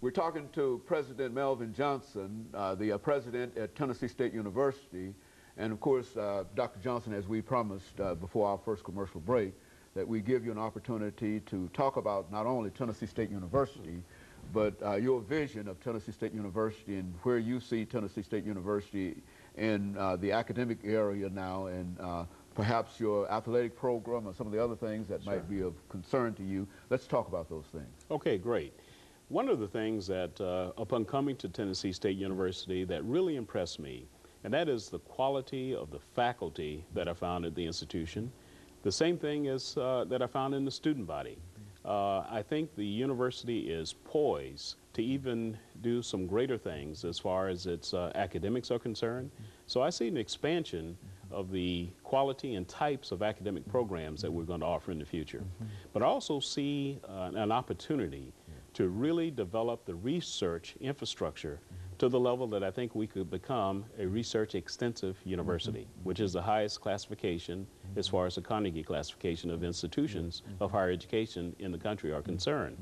We're talking to President Melvin Johnson, the president at Tennessee State University. And of course, Dr. Johnson, as we promised before our first commercial break, that we give you an opportunity to talk about not only Tennessee State University, but your vision of Tennessee State University and where you see Tennessee State University in the academic area now, and perhaps your athletic program or some of the other things that might be of concern to you. Let's talk about those things. Okay, great. One of the things that, upon coming to Tennessee State University, that really impressed me, and that is the quality of the faculty that I found at the institution. The same thing is that I found in the student body. I think the university is poised to even do some greater things as far as its academics are concerned. So I see an expansion of the quality and types of academic programs that we're going to offer in the future. But I also see an opportunity to really develop the research infrastructure to the level that I think we could become a research extensive university, which is the highest classification as far as the Carnegie classification of institutions of higher education in the country are concerned.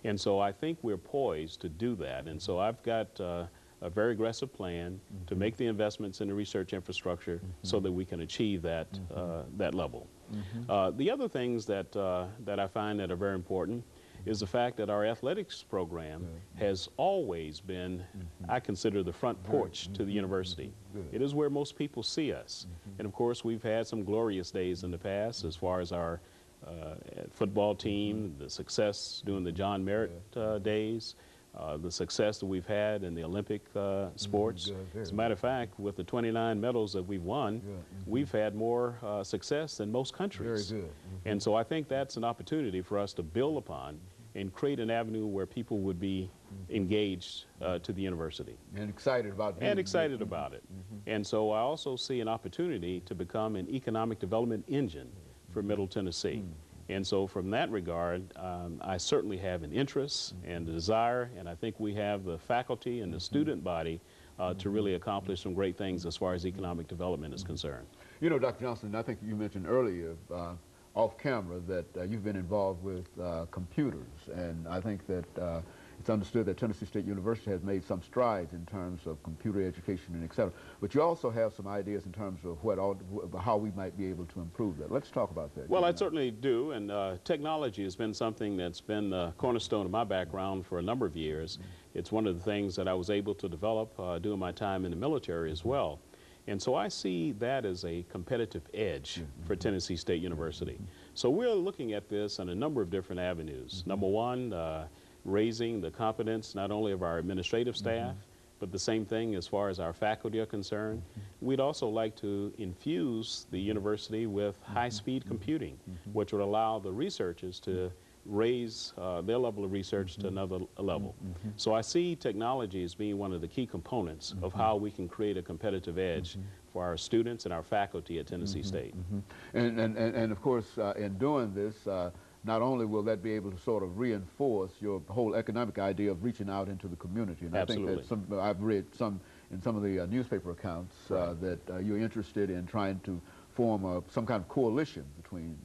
And so I think we're poised to do that. And so I've got a very aggressive plan to make the investments in the research infrastructure so that we can achieve that, that level. The other things that, that I find that are very important is the fact that our athletics program has always been, I consider, the front porch to the university. It is where most people see us. And of course, we've had some glorious days in the past as far as our football team, the success during the John Merritt days, the success that we've had in the Olympic sports. As a matter of fact, with the 29 medals that we've won, we've had more success than most countries. Very good. And so I think that's an opportunity for us to build upon and create an avenue where people would be engaged to the university. And excited about it. And excited about it. And so I also see an opportunity to become an economic development engine for Middle Tennessee. And so from that regard, I certainly have an interest and a desire, and I think we have the faculty and the student body to really accomplish some great things as far as economic development is concerned. You know, Dr. Johnson, I think you mentioned earlier off camera that you've been involved with computers, and I think that it's understood that Tennessee State University has made some strides in terms of computer education and et cetera. But you also have some ideas in terms of how we might be able to improve that. Let's talk about that. Well, I certainly do, and technology has been something that's been the cornerstone of my background for a number of years. It's one of the things that I was able to develop during my time in the military as well. And so I see that as a competitive edge for Tennessee State University. So we're looking at this on a number of different avenues. Number one, raising the competence not only of our administrative staff, but the same thing as far as our faculty are concerned. We'd also like to infuse the university with high-speed computing, which would allow the researchers to raise their level of research to another level. So I see technology as being one of the key components of how we can create a competitive edge for our students and our faculty at Tennessee State. And of course, in doing this, not only will that be able to sort of reinforce your whole economic idea of reaching out into the community, and Absolutely. I think that I've read in some of the newspaper accounts that you're interested in trying to form some kind of coalition between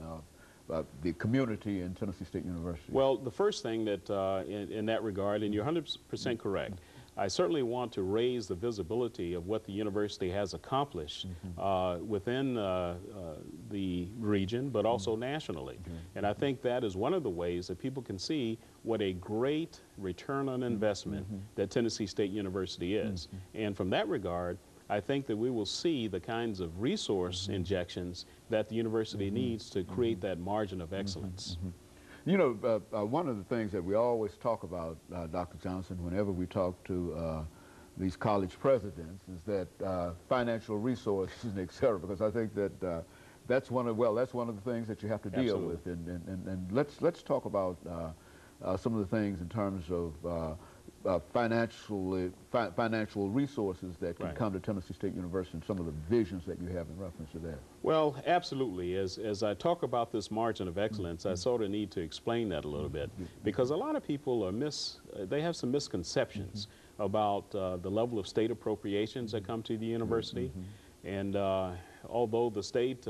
the community and Tennessee State University. Well, the first thing that in that regard, and you're 100% correct, I certainly want to raise the visibility of what the university has accomplished within the region, but also nationally. And I think that is one of the ways that people can see what a great return on investment that Tennessee State University is. And from that regard, I think that we will see the kinds of resource injections that the university needs to create that margin of excellence. You know, one of the things that we always talk about, Dr. Johnson, whenever we talk to these college presidents, is that financial resources and et cetera, because I think that that's one of the things that you have to deal with. And let's talk about some of the things in terms of financial resources that can come to Tennessee State University and some of the visions that you have in reference to that. Well, absolutely. As I talk about this margin of excellence, I sort of need to explain that a little bit, because a lot of people are they have some misconceptions about the level of state appropriations that come to the university. And although the state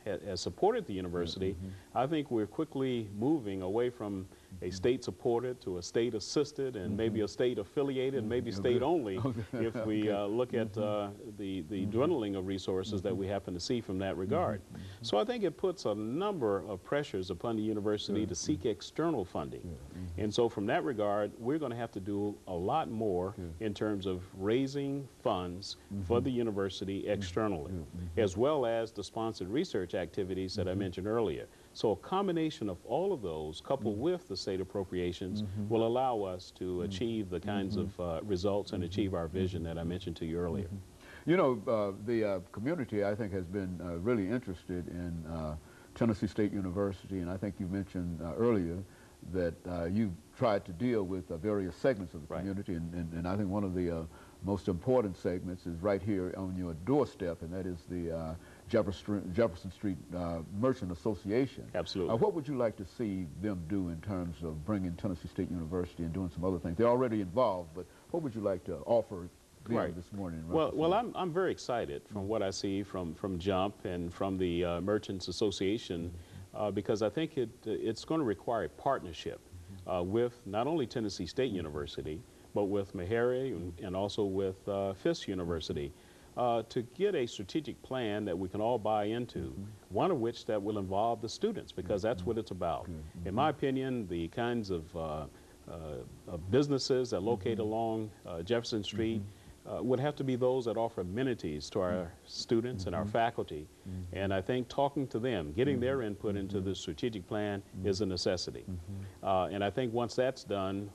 has supported the university, I think we're quickly moving away from a state supported to a state assisted and maybe a state affiliated and maybe state only if we look at the dwindling of resources that we happen to see from that regard. So I think it puts a number of pressures upon the university to seek external funding. And so from that regard, we're going to have to do a lot more in terms of raising funds for the university externally, as well as the sponsored research activities that I mentioned earlier. So a combination of all of those, coupled with the state appropriations, will allow us to achieve the kinds of results and achieve our vision that I mentioned to you earlier. You know, the community, I think, has been really interested in Tennessee State University, and I think you mentioned earlier that you've tried to deal with various segments of the community, and I think one of the most important segments is right here on your doorstep, and that is the Jefferson Street Merchant Association. Absolutely. What would you like to see them do in terms of bringing Tennessee State University and doing some other things? They're already involved, but what would you like to offer this morning? Well, I'm very excited from what I see from JUMP and from the Merchants Association because I think it's going to require a partnership with not only Tennessee State University, but with Meharry and also with Fisk University to get a strategic plan that we can all buy into, one of which that will involve the students, because that's what it's about. In my opinion, the kinds of businesses that locate along Jefferson Street would have to be those that offer amenities to our students and our faculty. And I think talking to them, getting their input into the strategic plan is a necessity. And I think once that's done,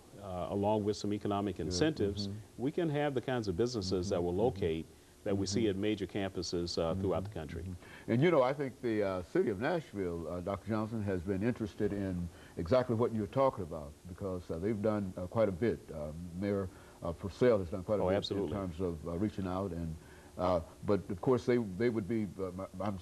along with some economic incentives, we can have the kinds of businesses that will locate that we see at major campuses throughout the country. And you know, I think the city of Nashville, Dr. Johnson, has been interested in exactly what you're talking about, because they've done quite a bit. Mayor Purcell has done quite a bit in terms of reaching out, and but of course they would be, I'm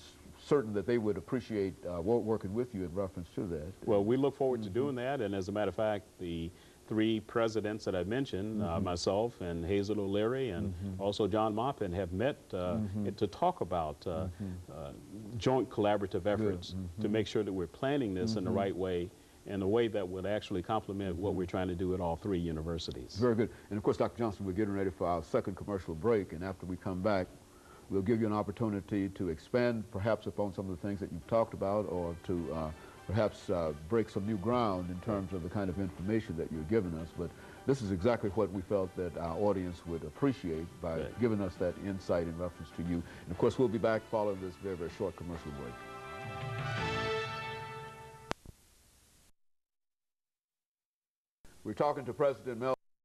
certain that they would appreciate working with you in reference to that. Well, we look forward to doing that, and as a matter of fact, the three presidents that I mentioned, myself and Hazel O'Leary and also John Maupin, have met to talk about joint collaborative efforts to make sure that we're planning this in the right way, in a way that would actually complement what we're trying to do at all three universities. Very good. And of course, Dr. Johnson, we're getting ready for our second commercial break, and after we come back, we'll give you an opportunity to expand perhaps upon some of the things that you've talked about, or to perhaps break some new ground in terms of the kind of information that you're giving us. But this is exactly what we felt that our audience would appreciate by giving us that insight in reference to you. And of course, we'll be back following this very, very short commercial break. We're talking to President Mel